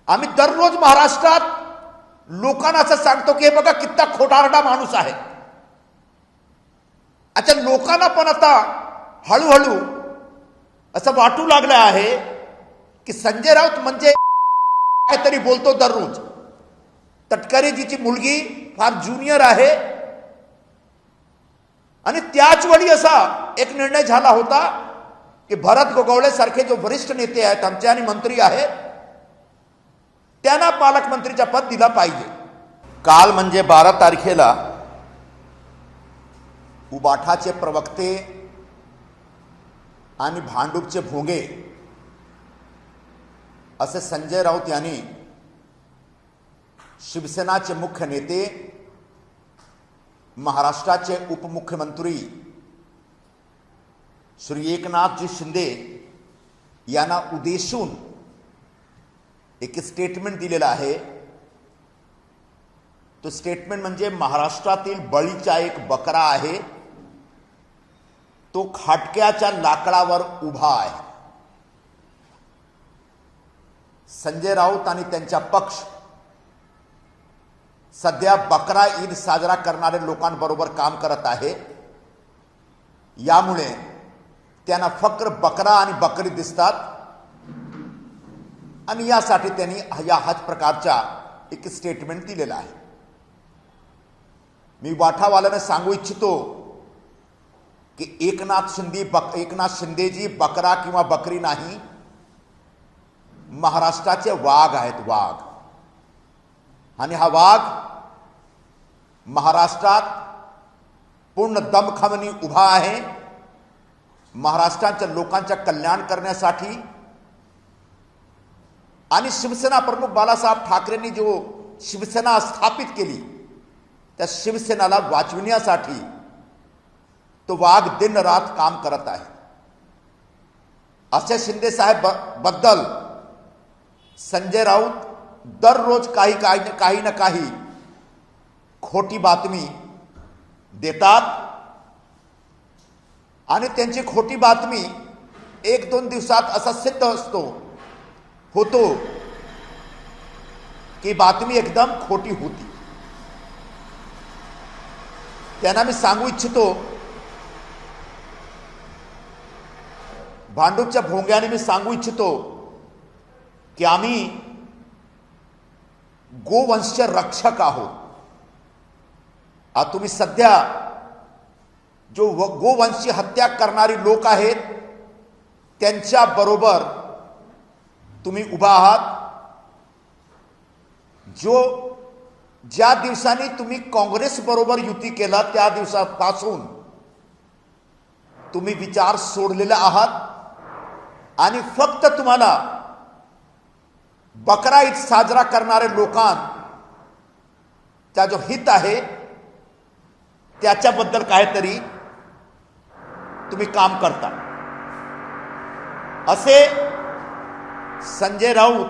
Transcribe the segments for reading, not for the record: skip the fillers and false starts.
आम्ही दररोज महाराष्ट्रात लोकांना असं सांगतो की हे बघा कितना खोटारडा माणूस आहे. अच्छा, लोकांना पण आता हळूहळू असं वाटू लागलं आहे की संजय राऊत म्हणजे काहीतरी बोलतो दररोज. तटकरेजीची मुलगी फार ज्युनियर आहे आणि त्याच वेळी असा एक निर्णय झाला होता की भरत गोगावळे सारखे जो वरिष्ठ नेते आहेत आमचे आणि मंत्री आहेत त्यांना पालकमंत्रीचा पद दिला पाहिजे. काल म्हणजे 12 तारखेला उबाठाचे प्रवक्ते आणि भांडूपचे भोंगे असे संजय राऊत यांनी शिवसेनाचे मुख्य नेते महाराष्ट्राचे उपमुख्यमंत्री श्री एकनाथजी शिंदे यांना उद्देशून एक स्टेटमेंट दिलेला आहे. तो स्टेटमेंट म्हणजे महाराष्ट्रातील बळीचा एक बकरा आहे तो खाटक्याच्या लाकडावर उभा आहे. संजय राऊत आणि त्यांचा पक्ष सध्या बकरा ईद साजरा करणाऱ्या लोकांबरोबर काम करत आहे. यामुळे त्यांना फक्त बकरा आणि बकरी दिसतात आणि यासाठी त्यांनी हाच प्रकारचा एक स्टेटमेंट दिलेला आहे. मी वाठावाल्याने सांगू इच्छितो की एकनाथ शिंदेजी बकरा किंवा बकरी नाही, महाराष्ट्राचे वाघ आहेत, वाघ. आणि हा वाघ महाराष्ट्रात पूर्ण दमखमनी उभा आहे. महाराष्ट्राच्या लोकांचे कल्याण करण्यासाठी आणि शिवसेना प्रमुख बाळासाहेब ठाकरेंनी जो शिवसेना स्थापित केली त्या शिवसेनाला वाचविण्यासाठी तो वाघ दिन रात काम करत आहे. असे शिंदे साहेब बद्दल संजय राऊत दररोज काही ना काही खोटी बातमी देतात आणि त्यांची खोटी बातमी 1-2 दिवसात असा सिद्ध होतो की बातमी एकदम खोटी होती. त्यांना मी सांगू इच्छितो, भांडूपच्या भोंग्याने मी सांगू इच्छितो की आम्ही गोवंश रक्षक आहोत. तुम्ही सध्या जो गोवंशी हत्या करणारी लोक आहेत त्यांच्या बरोबर तुम्ही उभा आहात. ज्या दिवसांनी तुम्ही काँग्रेस बरोबर युती केला त्या दिवसापासून तुम्ही विचार सोडलेला आहात आणि फक्त तुम्हाला बकरा ईद साजरा करणारे लोकांचा जो हित आहे त्याच्याबद्दल काहीतरी तुम्ही काम करता. असे संजय राऊत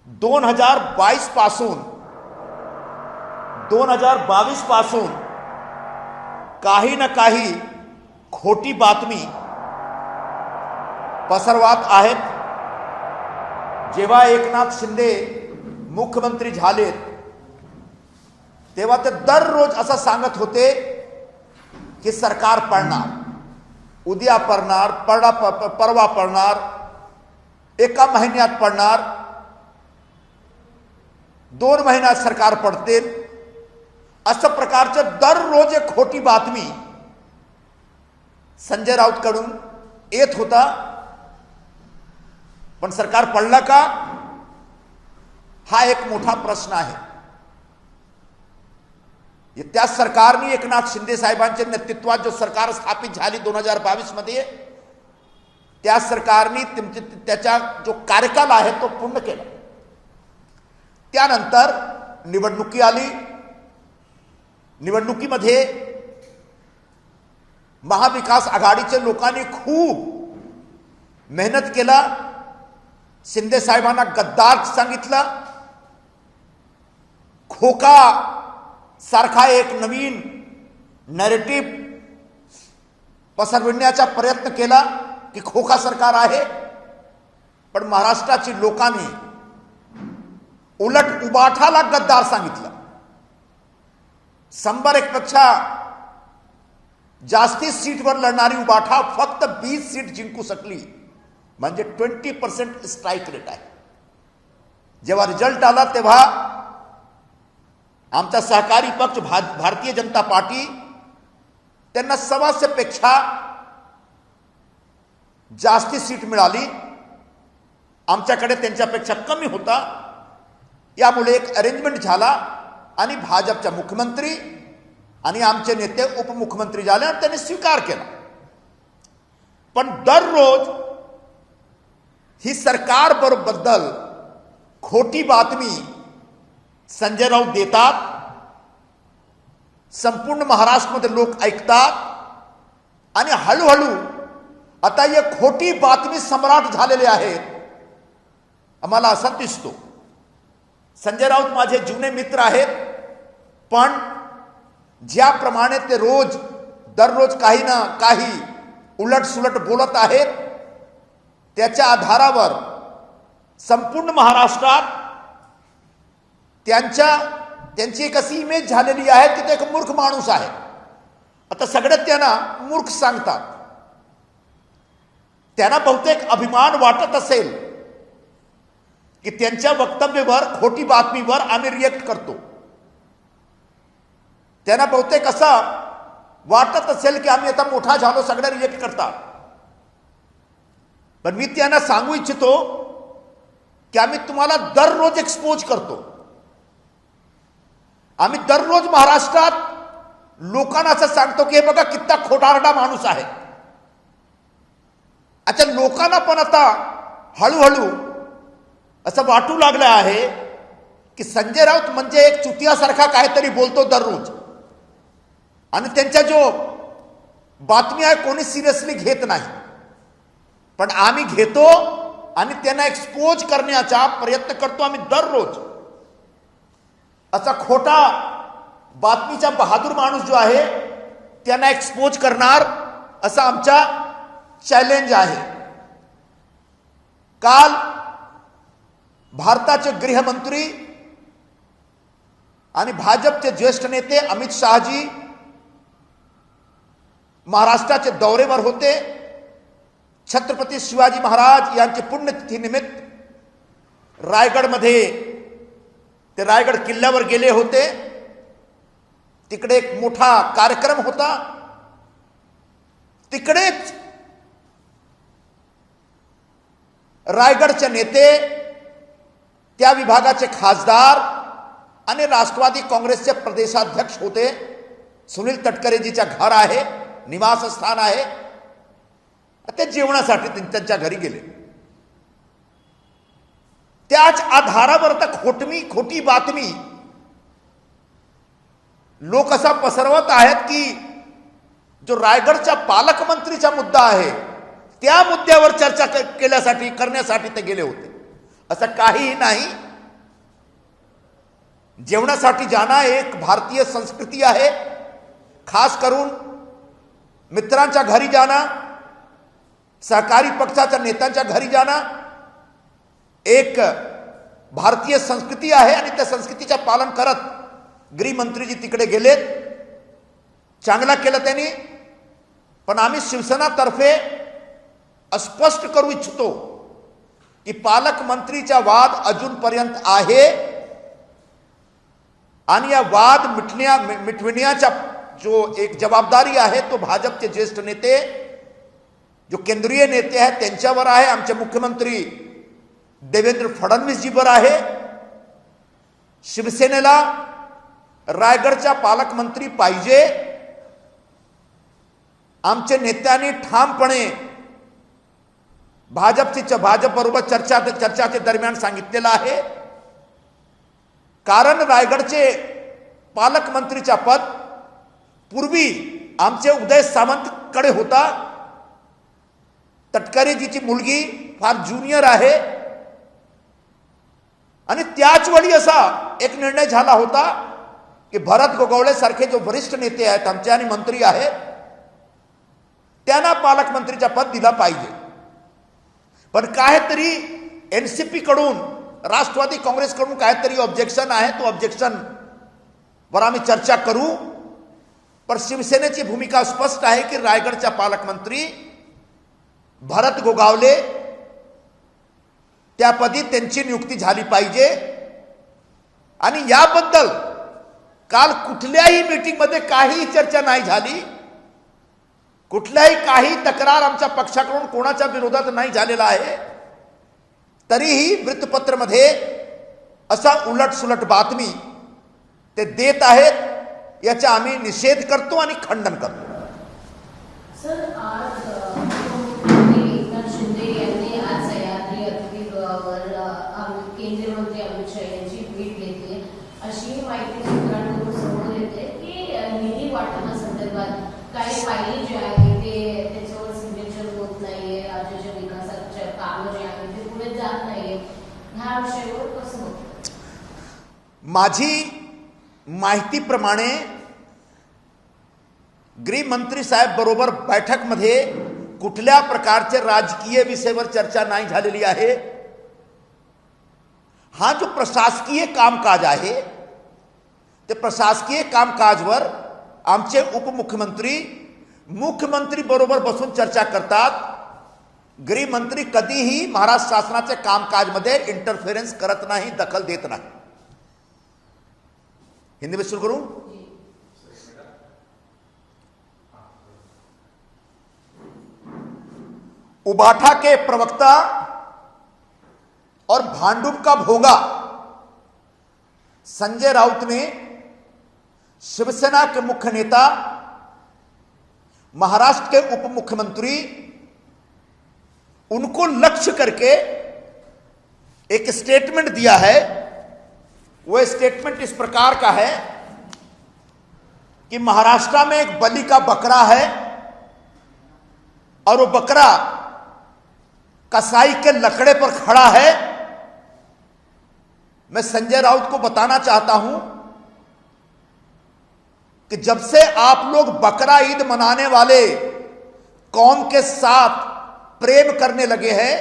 2022 पासून 2022 पासून काही ना काही खोटी बातमी पसरवत आहेत. जेव्हा एकनाथ शिंदे मुख्यमंत्री झाले तेव्हा ते दररोज असं सांगत होते की सरकार पडणार, उद्या पडणार, परवा पडणार, 1 महिन्यात पडणार, 2 महिन्यात सरकार पडते. अशा प्रकारचे दररोज एक खोटी बातमी संजय राऊत कडून येत होता. पण सरकार पडला का हा एक मोठा प्रश्न आहे. त्या सरकारने एकनाथ शिंदे साहेबांच्या नेतृत्वात जो सरकार स्थापित झाली 2022 मध्ये त्या सरकारने त्याचा जो कार्यकाल आहे तो पूर्ण केला. त्यानंतर निवडणुकी आली. निवडणुकीमध्ये महाविकास आघाडीच्या लोकांनी खूप मेहनत केला. शिंदे साहेबांना गद्दार सांगितलं. खोका सारखा एक नवीन नॅरेटिव्ह पसरविण्याचा प्रयत्न केला की खोका सरकार आहे. पण महाराष्ट्राची लोकांनी उलट उबाठाला गद्दार सांगितलं. 101 पेक्षा जास्ती सीटवर लढणारी उबाठा फक्त 20 सीट जिंकू शकली, म्हणजे 20% स्ट्राईक रेट आहे. जेव्हा रिझल्ट आला तेव्हा आमचा सहकारी पक्ष भारतीय जनता पार्टी त्यांना 125 पेक्षा जास्ती सीट मिळाली, आमच्याकडे त्यांच्यापेक्षा कमी होता. यामुळे एक अरेंजमेंट झाला आणि भाजपच्या मुख्यमंत्री आणि आमचे नेते उपमुख्यमंत्री झाले आणि त्यांनी स्वीकार केला. पण दररोज ही सरकारबद्दल खोटी बातमी संजय राऊत देतात, संपूर्ण महाराष्ट्रामध्ये लोक ऐकतात आणि हळूहळू आता हे खोटी बातमी सम्राट झालेले आहेत. आम्हाला असं दिसतो. संजय राऊत माझे जुने मित्र आहेत, पण ज्याप्रमाणे ते दररोज काही ना काही उलटसुलट बोलत आहेत, त्याच्या आधारावर संपूर्ण महाराष्ट्रात त्यांची एक अशी इमेज झालेली आहे की ते एक मूर्ख माणूस आहे. आता सगळ्यात त्यांना मूर्ख सांगतात. त्यांना बहुतेक अभिमान वाटत असेल की त्यांच्या वक्तव्यावर, खोटी बातमीवर आम्ही रिएक्ट करतो. त्यांना बहुतेक असं वाटत असेल की आम्ही आता मोठा झालो, सगळे रिएक्ट करतात. पण मी त्यांना सांगू इच्छितो की आम्ही तुम्हाला दररोज एक्सपोज करतो. आम्ही दररोज महाराष्ट्रात लोकांना असं सांगतो की हे बघा कितना खोटारडा माणूस आहे. अच्छा, लोकांना पण आता हळूहळू असं वाटू लागलं आहे की संजय राऊत म्हणजे एक चुतियासारखा काहीतरी बोलतो दररोज, आणि त्यांच्या जो बातमी आहे कोणी सिरियसली घेत नाही. पण आम्ही घेतो आणि त्यांना एक्सपोज करण्याचा प्रयत्न करतो. आम्ही दररोज असा खोटा बातमीचा बहादूर माणूस जो आहे त्यांना एक्सपोज करणार, असा आमचा चॅलेंज आहे. काल भारताचे गृहमंत्री आणि भाजपचे ज्येष्ठ नेते अमित शहाजी महाराष्ट्राचे दौऱ्यावर होते. छत्रपती शिवाजी महाराज यांची पुण्यतिथी निमित्त रायगडमध्ये ते रायगड किल्ल्यावर गेले होते. तिकडे एक मोठा कार्यक्रम होता. तिकडेच रायगडचे नेते, त्या विभागाचे खासदार आणि राष्ट्रवादी काँग्रेसचे प्रदेशाध्यक्ष होते. सुनील तटकरेजीच्या घर आहे, निवासस्थान आहे. ते जेवणासाठी त्यांच्या घरी गेले. त्याच आधारावर तर खोटी बातमी लोक असा पसरवत आहेत की जो रायगडच्या पालकमंत्रीचा मुद्दा आहे त्या मुद्द्यावर चर्चा करण्यासाठी ते गेले होते. असं काहीही नाही. जेवणासाठी जाणं एक भारतीय संस्कृती आहे. खास करून मित्रांच्या घरी जाणं, सहकारी पक्षाच्या नेत्यांच्या घरी जाणं एक भारतीय संस्कृती आहे आणि त्या संस्कृतीचं पालन करत गृहमंत्रीजी तिकडे गेलेत. चांगला केलं त्यांनी. पण आम्ही शिवसेनातर्फे स्पष्ट करू इच्छितो की पालकमंत्रीचा वाद अजूनपर्यंत आहे आणि या वाद मिटविण्याचा जो एक जबाबदारी आहे तो भाजपचे ज्येष्ठ नेते, जो केंद्रीय नेते आहेत त्यांच्यावर आहे. आमचे मुख्यमंत्री देवेंद्र फडणवीसजीवर आहे. शिवसेनेला रायगडचा पालकमंत्री पाहिजे. आमच्या नेत्यांनी ठामपणे भाजपबरोबर चर्चाच्या दरम्यान सांगितलेलं आहे. कारण रायगडचे पालकमंत्रीचा पद पूर्वी आमचे उदय सामंतकडे होता. तटकरेजीची मुलगी फार ज्युनियर आहे आणि त्याच वेळी असा एक निर्णय झाला होता की भरत गोगावले सारखे जो वरिष्ठ नेते आहेत आमचे आणि मंत्री आहेत त्यांना पालकमंत्रीचा पद दिला पाहिजे. पण काहीतरी एनसीपी कडून राष्ट्रवादी काँग्रेसकडून काहीतरी ऑब्जेक्शन आहे, तो ऑब्जेक्शन वर आम्ही चर्चा करू. पण शिवसेनेची भूमिका स्पष्ट आहे की रायगडच्या पालकमंत्री भरत गोगावले त्यापदी त्यांची नियुक्ती झाली पाहिजे. आणि याबद्दल काल कुठल्याही मीटिंगमध्ये काही चर्चा नाही झाली, काही तक्रार आमच्या पक्षाकडून कोणाच्या विरोधात नाही झालेला आहे. तरीही वृत्तपत्रामध्ये असा उलटसुलट बातमी ते देत आहेत, याचा आम्ही निषेध करतो आणि खंडन करतो. सर, आज मुख्यमंत्री एकनाथ शिंदे यांनी आज सह्याद्री अतिथीगृहावर केंद्रीय मंत्री अमित शहा यांची भेट घेतली, अशी माहिती सूत्रांकडून समोर येते की निधी वाटपासंदर्भात काही फायली जे आहे ते त्याच्यावर सिग्नेचर होत नाहीये, राज्याच्या विकासाच्या कामं जे आहे ते पुढे जात नाहीये, ह्या विषयावर कसं होतं? माझी माहितीप्रमाणे गृहमंत्री साहेब बरोबर बैठकमध्ये कुठल्या प्रकारचे राजकीय विषयावर चर्चा नाही झालेली आहे. हा जो प्रशासकीय कामकाज आहे ते प्रशासकीय कामकाजवर आमचे उपमुख्यमंत्री मुख्यमंत्री बरोबर बसून चर्चा करतात. गृहमंत्री कधीही महाराष्ट्र शासनाच्या कामकाजमध्ये इंटरफेरेंस करत नाही, दखल देत नाही. हिंदी में शुरू करूं? उबाठा के प्रवक्ता और भांडुप का भोंगा संजय राउत ने शिवसेना के मुख्य नेता महाराष्ट्र के उप मुख्यमंत्री उनको लक्ष्य करके एक स्टेटमेंट दिया है. वह स्टेटमेंट इस प्रकार का है कि महाराष्ट्र में एक बलि का बकरा है और वो बकरा कसाई के लकड़े पर खड़ा है. मैं संजय राउत को बताना चाहता हूं कि जब से आप लोग बकरा ईद मनाने वाले कौम के साथ प्रेम करने लगे हैं,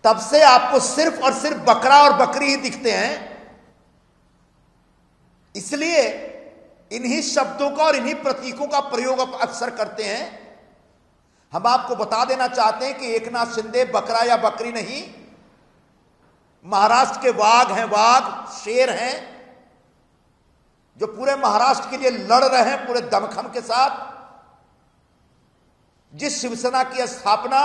तब से आपको सिर्फ और सिर्फ बकरा और बकरी ही दिखते हैं. इसलिए इन्हीं शब्दों का और इन्हीं प्रतीकों का प्रयोग आप अक्सर करते हैं. हम आपको बता देना चाहते हैं कि एकनाथ शिंदे बकरा या बकरी नहीं, महाराष्ट्र के वाघ हैं, वाघ शेर हैं, जो पूरे महाराष्ट्र के लिए लड़ रहे हैं पूरे दमखम के साथ. जिस शिवसेना की स्थापना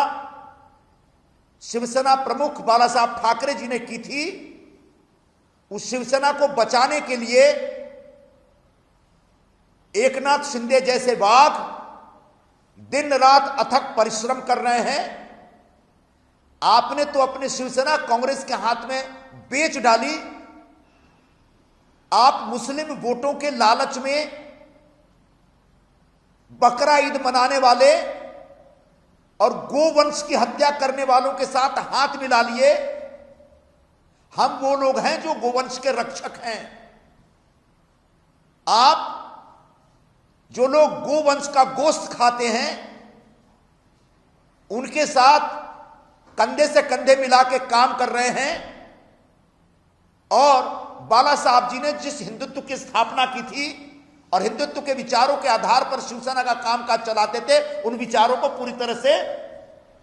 शिवसेना प्रमुख बाला साहब ठाकरे जी ने की थी, उस शिवसेना को बचाने के लिए एकनाथ शिंदे जैसे वाघ दिन रात अथक परिश्रम कर रहे हैं. आपने तो अपनी शिवसेना कांग्रेस के हाथ में बेच डाली. आप मुस्लिम वोटों के लालच में बकरा ईद मनाने वाले और गोवंश की हत्या करने वालों के साथ हाथ मिला लिए. हम वो लोग हैं जो गोवंश के रक्षक हैं. आप जो लोग गोवंश का गोश्त खाते हैं, उनके साथ कंधे से कंधे मिला के काम कर रहे हैं. और बाला साहब जी ने जिस हिंदुत्व की स्थापना की थी और हिंदुत्व के विचारों के आधार पर शिवसेना का कामकाज चलाते थे, उन विचारों को पूरी तरह से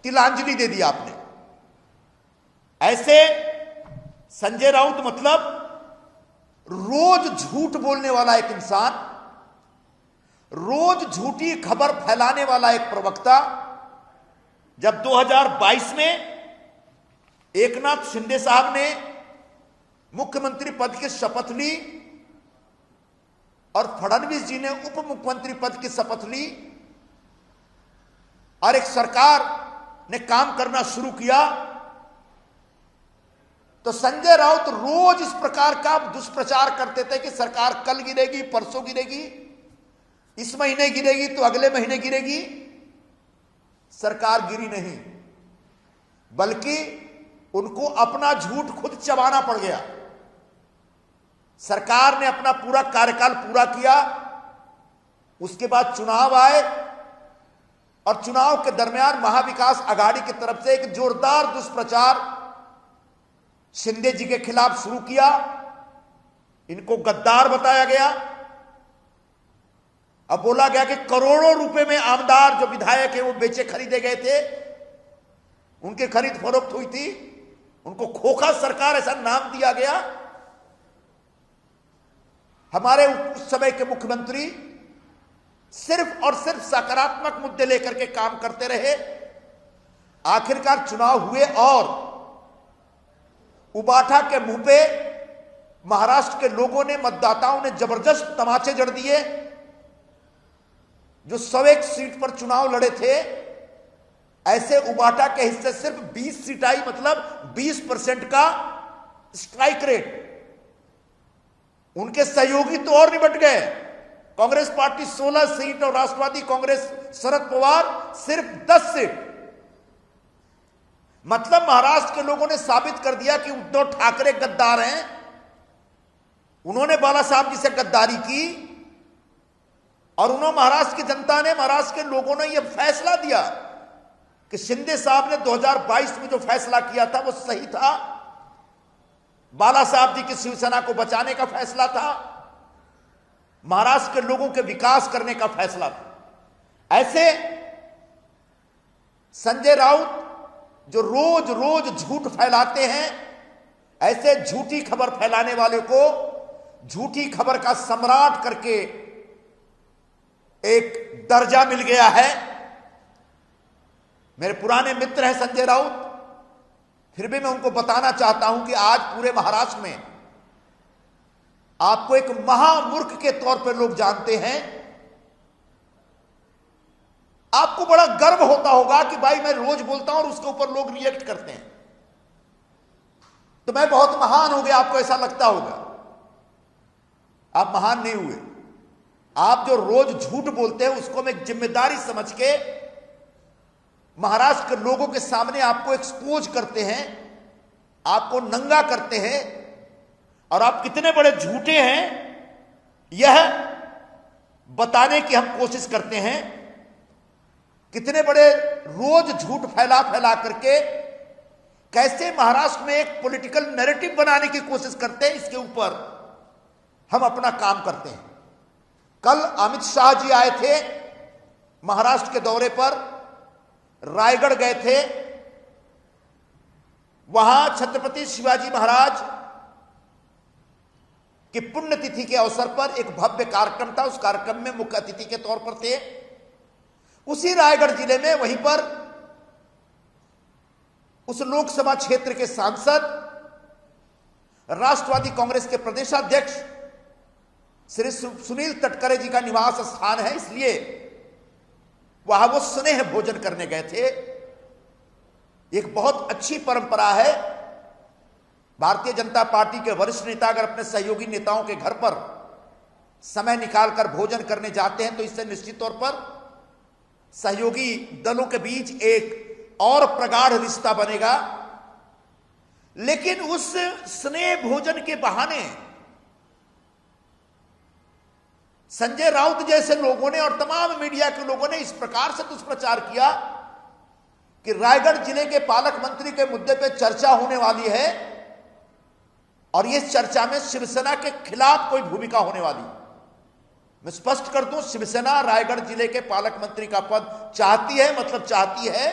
तिलांजलि दे दी आपने. ऐसे संजय राउत मतलब रोज झूठ बोलने वाला एक इंसान, रोज झूठी खबर फैलाने वाला एक प्रवक्ता. जब 2022 में एकनाथ शिंदे साहब ने मुख्यमंत्री पद की शपथ ली और फडणवीस जी ने उप मुख्यमंत्री पद की शपथ ली और एक सरकार ने काम करना शुरू किया, तो संजय राउत रोज इस प्रकार का दुष्प्रचार करते थे कि सरकार कल गिरेगी, परसों गिरेगी, इस महीने गिरेगी तो अगले महीने गिरेगी. सरकार गिरी नहीं, बल्कि उनको अपना झूठ खुद चबाना पड़ गया. सरकार ने अपना पूरा कार्यकाल पूरा किया, उसके बाद चुनाव आए और चुनाव के दरमियान महाविकास आघाड़ी की तरफ से एक जोरदार दुष्प्रचार शिंदे जी के खिलाफ शुरू किया। इनको गद्दार बताया गया। अब बोला गया कि करोड़ों रुपए में आमदार जो विधायक है वो बेचे खरीदे गए थे, उनकी खरीद फरोख्त हुई थी, उनको खोखा सरकार ऐसा नाम दिया गया। हमारे उस समय के मुख्यमंत्री सिर्फ और सिर्फ सकारात्मक मुद्दे लेकर के काम करते रहे। आखिरकार चुनाव हुए और उबाठा के मुंह पे महाराष्ट्र के लोगों ने, मतदाताओं ने जबरदस्त तमाचे जड़ दिए। जो 101 सीट पर चुनाव लड़े थे, ऐसे उबाठा के हिस्से सिर्फ 20 सीट आई, मतलब 20% का स्ट्राइक रेट। उनके सहयोगी तो और निबट गए। कांग्रेस पार्टी 16 सीट और राष्ट्रवादी कांग्रेस शरद पवार सिर्फ 10 सीट। मतलब महाराष्ट्र के लोगों ने साबित कर दिया कि उद्धव ठाकरे गद्दार हैं। उन्होंने बाला साहब जी से गद्दारी की और उन्होंने, महाराष्ट्र की जनता ने, महाराष्ट्र के लोगों ने यह फैसला दिया कि शिंदे साहब ने 2022 में जो फैसला किया था वो सही था। बाला साहब जी की शिवसेना को बचाने का फैसला था, महाराष्ट्र के लोगों के विकास करने का फैसला था। ऐसे संजय राउत जो रोज रोज झूठ फैलाते हैं, ऐसे झूठी खबर फैलाने वाले को झूठी खबर का सम्राट करके एक दर्जा मिल गया है। मेरे पुराने मित्र हैं संजय राउत, फिर भी मैं उनको बताना चाहता हूं कि आज पूरे महाराष्ट्र में आपको एक महामूर्ख के तौर पर लोग जानते हैं। आपको बड़ा गर्व होता होगा कि भाई मैं रोज बोलता हूं और उसके ऊपर लोग रिएक्ट करते हैं, तो मैं बहुत महान हो गया, आपको ऐसा लगता होगा। आप महान नहीं हुए। आप जो रोज झूठ बोलते हैं उसको मैं जिम्मेदारी समझ के महाराष्ट्र के लोगों के सामने आपको एक्सपोज करते हैं, आपको नंगा करते हैं। और आप कितने बड़े झूठे हैं यह बताने की हम कोशिश करते हैं। कितने बड़े रोज झूठ फैला फैला करके कैसे महाराष्ट्र में एक पॉलिटिकल नैरेटिव बनाने की कोशिश करते हैं, इसके ऊपर हम अपना काम करते हैं। कल अमित शाह जी आए थे महाराष्ट्र के दौरे पर, रायगढ़ गए थे। वहां छत्रपति शिवाजी महाराज की पुण्यतिथि के अवसर पर एक भव्य कार्यक्रम था। उस कार्यक्रम में मुख्य अतिथि के तौर पर थे। उसी रायगढ़ जिले में, वहीं पर उस लोकसभा क्षेत्र के सांसद, राष्ट्रवादी कांग्रेस के प्रदेशाध्यक्ष श्री सुनील तटकरे जी का निवास स्थान है, इसलिए वहां वो स्नेह भोजन करने गए थे। एक बहुत अच्छी परंपरा है। भारतीय जनता पार्टी के वरिष्ठ नेता अगर अपने सहयोगी नेताओं के घर पर समय निकालकर भोजन करने जाते हैं तो इससे निश्चित तौर पर सहयोगी दलों के बीच एक और प्रगाढ़ रिश्ता बनेगा। लेकिन उस स्नेह भोजन के बहाने संजय राउत जैसे लोगों ने और तमाम मीडिया के लोगों ने इस प्रकार से दुष्प्रचार किया कि रायगढ़ जिले के पालक मंत्री के मुद्दे पर चर्चा होने वाली है और इस चर्चा में शिवसेना के खिलाफ कोई भूमिका होने वाली। मैं स्पष्ट कर दूं, शिवसेना रायगढ़ जिले के पालक मंत्री का पद चाहती है, मतलब चाहती है।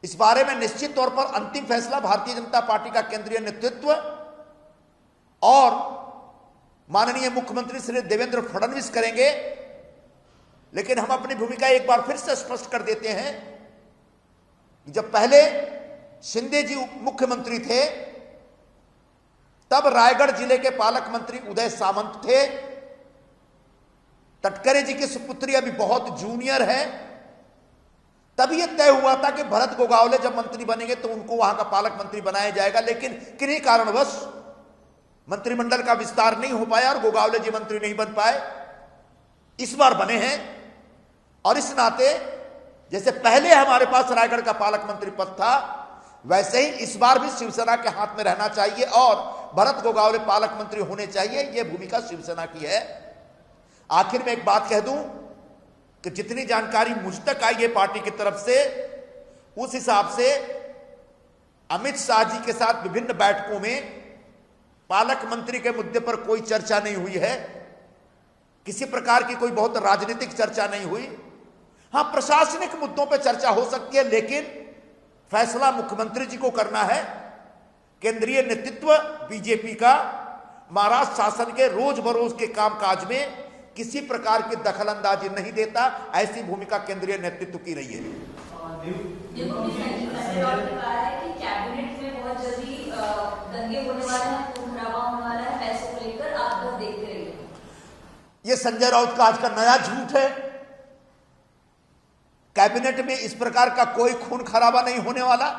इस बारे में निश्चित तौर पर अंतिम फैसला भारतीय जनता पार्टी का केंद्रीय नेतृत्व और माननीय मुख्यमंत्री श्री देवेंद्र फडणवीस करेंगे। लेकिन हम अपनी भूमिका एक बार फिर से स्पष्ट कर देते हैं कि जब पहले शिंदे जी मुख्यमंत्री थे तब रायगढ़ जिले के पालक मंत्री उदय सामंत थे। तटकरे जी की सुपुत्री अभी बहुत जूनियर है। तभी यह तय हुआ था कि भरत गोगावले जब मंत्री बनेंगे तो उनको वहां का पालक मंत्री बनाया जाएगा। लेकिन किन्हीं कारणवश मंत्रिमंडल का विस्तार नहीं हो पाया और गोगावले जी मंत्री नहीं बन पाए। इस बार बने हैं और इस नाते जैसे पहले हमारे पास रायगढ़ का पालक मंत्री पद था, वैसे ही इस बार भी शिवसेना के हाथ में रहना चाहिए और भरत गोगावले पालक मंत्री होने चाहिए। यह भूमिका शिवसेना की है। आखिर में एक बात कह दूं कि जितनी जानकारी मुझ तक आई है पार्टी की तरफ से, उस हिसाब से अमित शाह जी के साथ विभिन्न बैठकों में पालक मंत्री के मुद्दे पर कोई चर्चा नहीं हुई है, किसी प्रकार की कोई बहुत राजनीतिक चर्चा नहीं हुई। हां, प्रशासनिक मुद्दों पर चर्चा हो सकती है, लेकिन फैसला मुख्यमंत्री जी को करना है। केंद्रीय नेतृत्व बीजेपी का महाराष्ट्र शासन के रोज बरोज के कामकाज में किसी प्रकार की दखलंदाजी नहीं देता, ऐसी भूमिका केंद्रीय नेतृत्व की रही है। देखो, संजय राउत ने कहा है कि कैबिनेट में बहुत जल्दी दंगे होने वाले हैं, खून खराबा होने वाला है, पैसे को लेकर आप बस देखते रहिए। यह संजय राउत का आज का नया झूठ है। कैबिनेट में इस प्रकार का कोई खून खराबा नहीं होने वाला।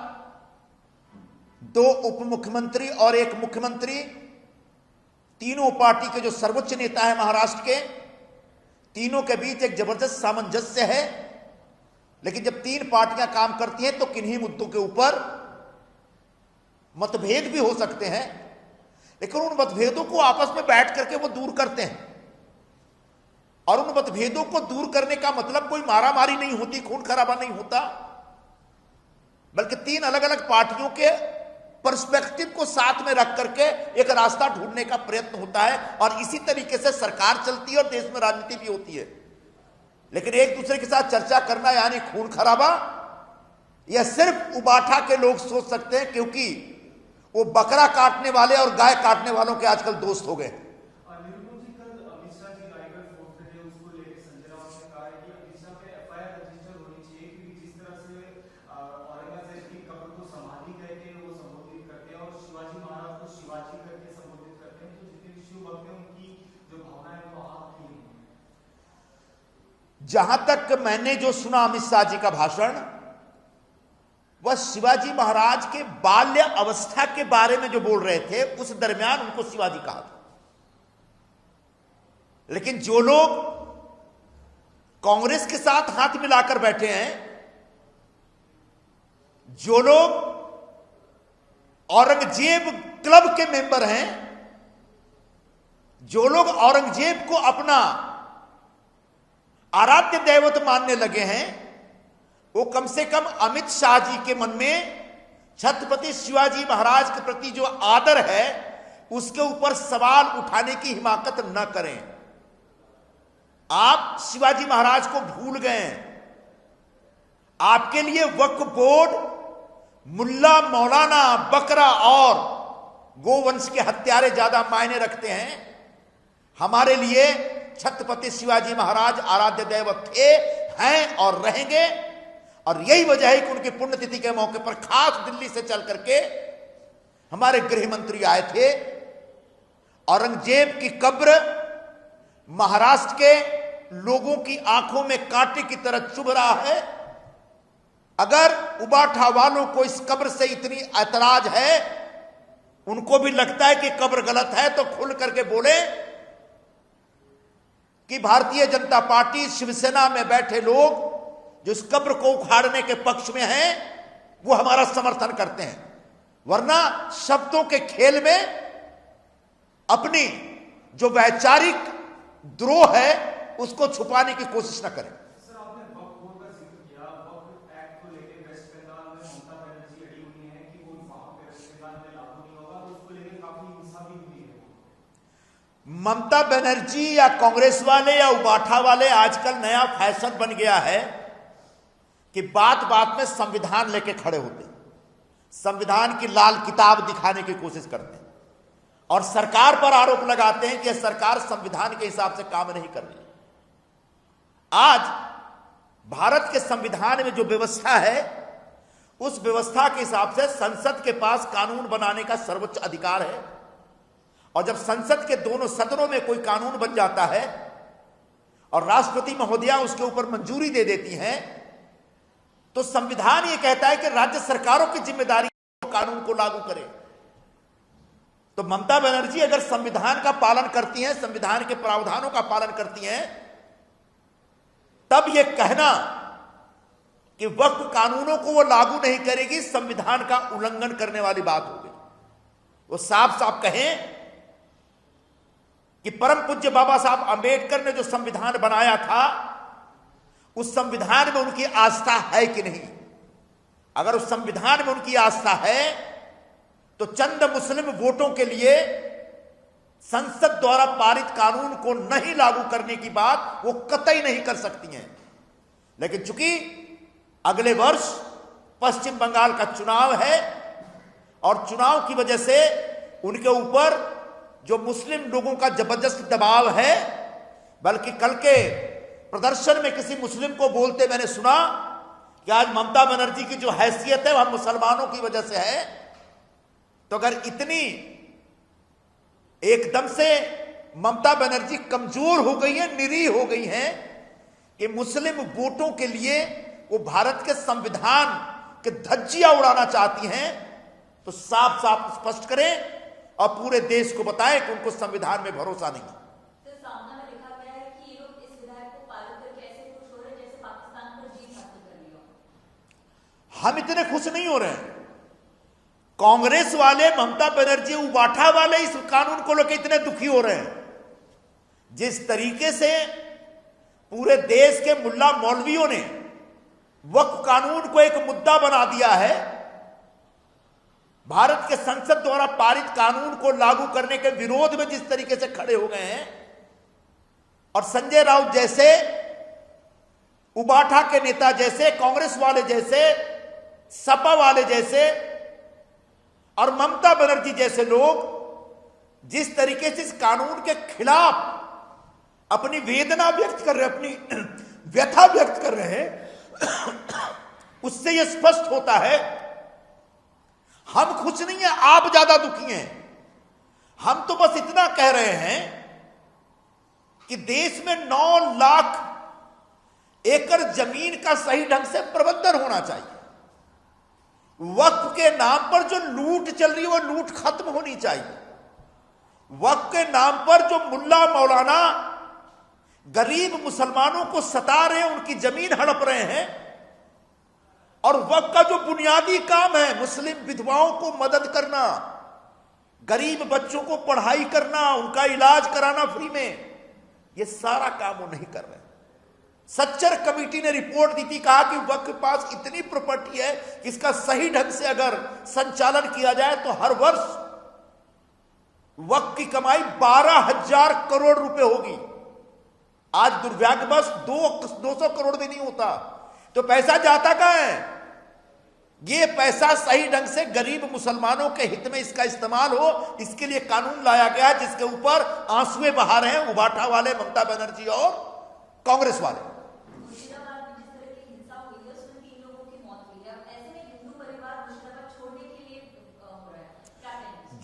2 उप मुख्यमंत्री और 1 मुख्यमंत्री, तीनों पार्टी के जो सर्वोच्च नेता है महाराष्ट्र के, तीनों के बीच एक जबरदस्त सामंजस्य है। लेकिन जब 3 पार्टियां काम करती हैं तो किन्हीं मुद्दों के ऊपर मतभेद भी हो सकते हैं, लेकिन उन मतभेदों को आपस में बैठ करके वो दूर करते हैं। और उन मतभेदों को दूर करने का मतलब कोई मारामारी नहीं होती, खून खराबा नहीं होता, बल्कि 3 अलग अलग पार्टियों के पर्सपेक्टिव को साथ में रख करके एक रास्ता ढूंढने का प्रयत्न होता है। और इसी तरीके से सरकार चलती है और देश में राजनीति भी होती है। लेकिन एक दूसरे के साथ चर्चा करना यानी खून खराबा, यह सिर्फ उबाठा के लोग सोच सकते हैं, क्योंकि वो बकरा काटने वाले और गाय काटने वालों के आजकल दोस्त हो गए। जहां तक मैंने जो सुना अमित शाह जी का भाषण, वह शिवाजी महाराज के बाल्य अवस्था के बारे में जो बोल रहे थे, उस दरमियान उनको शिवाजी कहा था। लेकिन जो लोग कांग्रेस के साथ हाथ मिलाकर बैठे हैं, जो लोग औरंगजेब क्लब के मेंबर हैं, जो लोग औरंगजेब को अपना आराध्य दैवत मानने लगे हैं, वो कम से कम अमित शाह जी के मन में छत्रपति शिवाजी महाराज के प्रति जो आदर है, उसके ऊपर सवाल उठाने की हिमाकत न करें। आप शिवाजी महाराज को भूल गए हैं। आपके लिए वक्फ बोर्ड, मुल्ला मौलाना, बकरा और गोवंश के हत्यारे ज्यादा मायने रखते हैं। हमारे लिए छत्रपति शिवाजी महाराज आराध्य दैवत थे, हैं और रहेंगे। और यही वजह है कि उनकी पुण्यतिथि के मौके पर खास दिल्ली से चल करके हमारे गृह मंत्री आए थे। औरंगजेब की कब्र महाराष्ट्र के लोगों की आंखों में कांटे की तरह चुभ रहा है। अगर उबाठा वालों को इस कब्र से इतनी ऐतराज है, उनको भी लगता है कि कब्र गलत है, तो खुल करके बोले कि भारतीय जनता पार्टी, शिवसेना में बैठे लोग जो इस कब्र को उखाड़ने के पक्ष में हैं, वो हमारा समर्थन करते हैं। वरना शब्दों के खेल में अपनी जो वैचारिक द्रोह है, उसको छुपाने की कोशिश न करें। सर, आपने वक्फ बोर्ड का जिक्र किया। वक्फ एक्ट को लेकर वेस्ट बंगाल में ममता बनर्जी अड़ी हुई है कि वो वहां पे वेस्ट बंगाल में लागू नहीं होगा, तो उसको लेकर काफी हिंसा भी हुई है। ममता बनर्जी या कांग्रेस वाले या उबाठा वाले, आजकल नया फैशन बन गया है कि बात बात में संविधान लेके खड़े होते हैं, संविधान की लाल किताब दिखाने की कोशिश करते हैं और सरकार पर आरोप लगाते हैं कि यह सरकार संविधान के हिसाब से काम नहीं कर रही। आज भारत के संविधान में जो व्यवस्था है, उस व्यवस्था के हिसाब से संसद के पास कानून बनाने का सर्वोच्च अधिकार है। और जब संसद के दोनों सदनों में कोई कानून बन जाता है और राष्ट्रपति महोदया उसके ऊपर मंजूरी दे देती हैं, तो संविधान यह कहता है कि राज्य सरकारों की जिम्मेदारी कानून को लागू करे। तो ममता बनर्जी अगर संविधान का पालन करती हैं, संविधान के प्रावधानों का पालन करती हैं, तब यह कहना कि वक्फ कानूनों को वो लागू नहीं करेगी, संविधान का उल्लंघन करने वाली बात होगी। वो साफ साफ कहें कि परम पूज्य बाबा साहब अंबेडकर ने जो संविधान बनाया था, उस संविधान में उनकी आस्था है कि नहीं। अगर उस संविधान में उनकी आस्था है तो चंद मुस्लिम वोटों के लिए संसद द्वारा पारित कानून को नहीं लागू करने की बात वो कतई नहीं कर सकती हैं। लेकिन चूंकि अगले वर्ष पश्चिम बंगाल का चुनाव है और चुनाव की वजह से उनके ऊपर जो मुस्लिम लोगों का जबरदस्त दबाव है, बल्कि कल के प्रदर्शन में किसी मुस्लिम को बोलते मैंने सुना कि आज ममता बनर्जी की जो हैसियत है वह मुसलमानों की वजह से है। तो अगर इतनी एकदम से ममता बनर्जी कमजोर हो गई है, निरीह हो गई है कि मुस्लिम वोटों के लिए वो भारत के संविधान के धज्जियां उड़ाना चाहती हैं, तो साफ साफ स्पष्ट करें और पूरे देश को बताएं कि उनको संविधान में भरोसा नहीं है। हम इतने खुश नहीं हो रहे हैं। कांग्रेस वाले, ममता बनर्जी, उबाठा वाले इस कानून को लेकर इतने दुखी हो रहे हैं। जिस तरीके से पूरे देश के मुल्ला मौलवियों ने वक्फ कानून को एक मुद्दा बना दिया है, भारत के संसद द्वारा पारित कानून को लागू करने के विरोध में जिस तरीके से खड़े हो गए हैं, और संजय राउत जैसे, उबाठा के नेता जैसे, कांग्रेस वाले जैसे, सपा वाले जैसे और ममता बनर्जी जैसे लोग जिस तरीके से इस कानून के खिलाफ अपनी वेदना व्यक्त कर रहे हैं, अपनी व्यथा व्यक्त कर रहे हैं, उससे यह स्पष्ट होता है हम खुश नहीं हैं, आप ज्यादा दुखी हैं। हम तो बस इतना कह रहे हैं कि देश में 9 लाख एकड़ जमीन का सही ढंग से प्रबंधन होना चाहिए। वक्फ के नाम पर जो लूट चल रही है वो लूट खत्म होनी चाहिए। वक्फ के नाम पर जो मुल्ला मौलाना गरीब मुसलमानों को सता रहे हैं, उनकी जमीन हड़प रहे हैं, और वक्फ का जो बुनियादी काम है मुस्लिम विधवाओं को मदद करना, गरीब बच्चों को पढ़ाई करना, उनका इलाज कराना फ्री में, ये सारा काम वो नहीं कर रहे। सच्चर कमेटी ने रिपोर्ट दी थी, कहा कि वक्फ के पास इतनी प्रॉपर्टी है कि इसका सही ढंग से अगर संचालन किया जाए तो हर वर्ष वक्फ की कमाई 12,000 करोड़ रुपए होगी। आज दुर्भाग्यवश 200 करोड़ भी नहीं होता। तो पैसा जाता कहां है? ये पैसा सही ढंग से गरीब मुसलमानों के हित में इसका इस्तेमाल हो, इसके लिए कानून लाया गया, जिसके ऊपर आंसुए बहा रहे हैं उबाठा वाले, ममता बनर्जी और कांग्रेस वाले।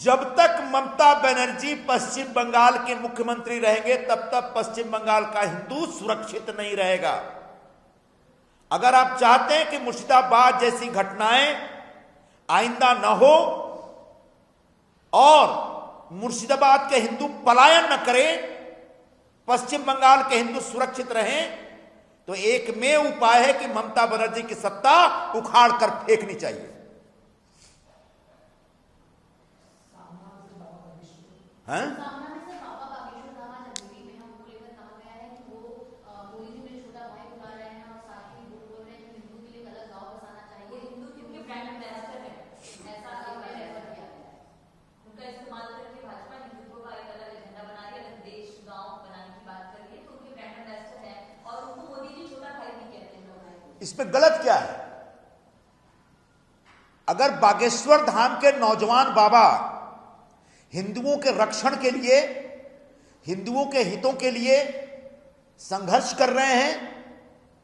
जब तक ममता बनर्जी पश्चिम बंगाल के मुख्यमंत्री रहेंगे तब तक पश्चिम बंगाल का हिंदू सुरक्षित नहीं रहेगा। अगर आप चाहते हैं कि मुर्शिदाबाद जैसी घटनाएं आइंदा न हो और मुर्शिदाबाद के हिंदू पलायन न करें, पश्चिम बंगाल के हिंदू सुरक्षित रहें, तो एकमेव उपाय है कि ममता बनर्जी की सत्ता उखाड़ कर फेंकनी चाहिए। हैं? इसमें गलत क्या है? अगर बागेश्वर धाम के नौजवान बाबा हिंदुओं के रक्षण के लिए, हिंदुओं के हितों के लिए संघर्ष कर रहे हैं,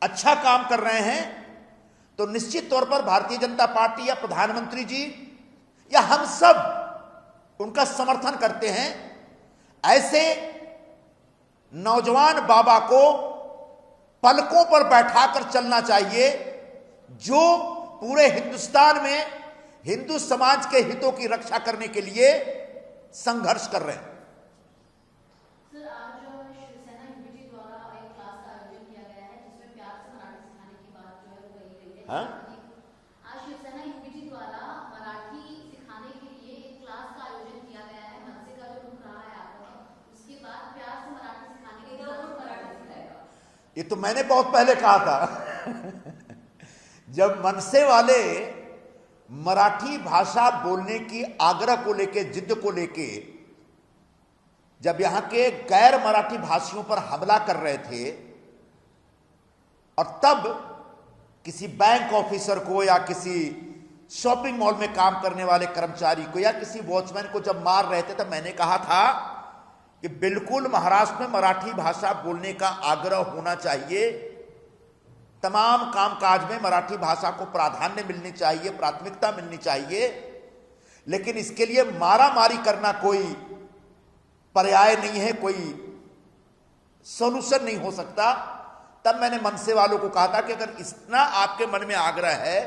अच्छा काम कर रहे हैं, तो निश्चित तौर पर भारतीय जनता पार्टी या प्रधानमंत्री जी या हम सब उनका समर्थन करते हैं। ऐसे नौजवान बाबा को पलकों पर बैठाकर चलना चाहिए, जो पूरे हिंदुस्तान में हिंदू समाज के हितों की रक्षा करने के लिए संघर्ष कर रहे हैं। सर, आज शिवसेना यूपीटी द्वारा एक क्लास का आयोजन किया गया है जिसमें प्यार से मराठी सिखाने की बात जो है वो कही गई है। आज शिवसेना यूपीटी द्वारा मराठी सिखाने के लिए एक क्लास का आयोजन किया गया है। मनसे का जो रुख रहा है आपका, उसके बाद प्यार से मराठी सिखाने के लिए मराठी सिखाएगा। ये तो मैंने बहुत पहले कहा था जब मनसे वाले मराठी भाषा बोलने की आग्रह को लेके, जिद को लेके जब यहां के गैर मराठी भाषियों पर हमला कर रहे थे और तब किसी बैंक ऑफिसर को या किसी शॉपिंग मॉल में काम करने वाले कर्मचारी को या किसी वॉचमैन को जब मार रहे थे, तब मैंने कहा था कि बिल्कुल महाराष्ट्र में मराठी भाषा बोलने का आग्रह होना चाहिए, तमाम कामकाज में मराठी भाषा को प्राधान्य मिलनी चाहिए, प्राथमिकता मिलनी चाहिए, लेकिन इसके लिए मारामारी करना कोई पर्याय नहीं है, कोई सॉल्यूशन नहीं हो सकता। तब मैंने मनसे वालों को कहा था कि अगर इतना आपके मन में आग्रह है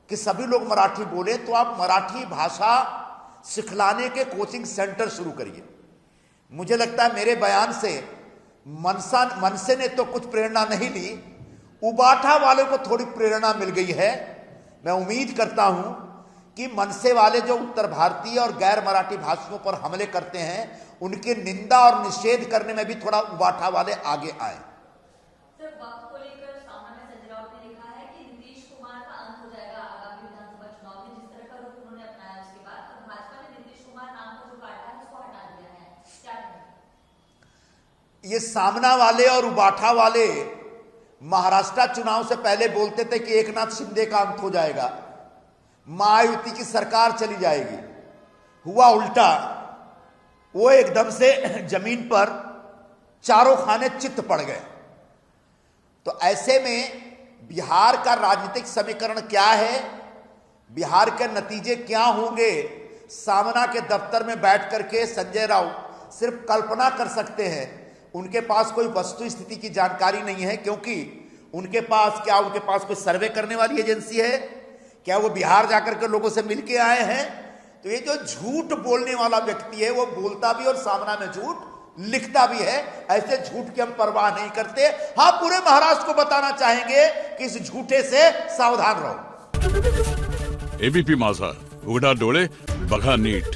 कि सभी लोग मराठी बोले तो आप मराठी भाषा सिखलाने के कोचिंग सेंटर शुरू करिए। मुझे लगता है मेरे बयान से मनसे ने तो कुछ प्रेरणा नहीं ली, उबाठा वालों को थोड़ी प्रेरणा मिल गई है। मैं उम्मीद करता हूं कि मनसे वाले जो उत्तर भारतीय और गैर मराठी भाषियों पर हमले करते हैं, उनकी निंदा और निषेध करने में भी थोड़ा उबाठा वाले आगे आए। सर, वक्त को लेकर सामान्य संजय राउत ने लिखा है कि नीतीश कुमार का अंत हो जाएगा आगामी विधानसभा चुनाव में। जिस तरह का रुख उन्होंने अपनाया उसके बाद अब भाजपा ने नीतीश कुमार नाम को जो काटा है उसको हटा दिया है, क्या कहें? ये सामना वाले और उबाठा वाले महाराष्ट्र चुनाव से पहले बोलते थे कि एकनाथ शिंदे का अंत हो जाएगा, महायुति की सरकार चली जाएगी। हुआ उल्टा, वो एकदम से जमीन पर चारों खाने चित्त पड़ गए। तो ऐसे में बिहार का राजनीतिक समीकरण क्या है, बिहार के नतीजे क्या होंगे, सामना के दफ्तर में बैठ करके संजय राउत सिर्फ कल्पना कर सकते हैं। उनके पास कोई वस्तु स्थिति की जानकारी नहीं है, क्योंकि उनके पास कोई सर्वे करने वाली एजेंसी है क्या? वो बिहार जाकर के लोगों से मिलके आए हैं? तो ये जो झूठ बोलने वाला व्यक्ति है वो बोलता भी और सामना में झूठ लिखता भी है। ऐसे झूठ की हम परवाह नहीं करते। हाँ, पूरे महाराष्ट्र को बताना चाहेंगे कि इस झूठे से सावधान रहो। एबीपी माझा, उघडा डोळे बघा नीट।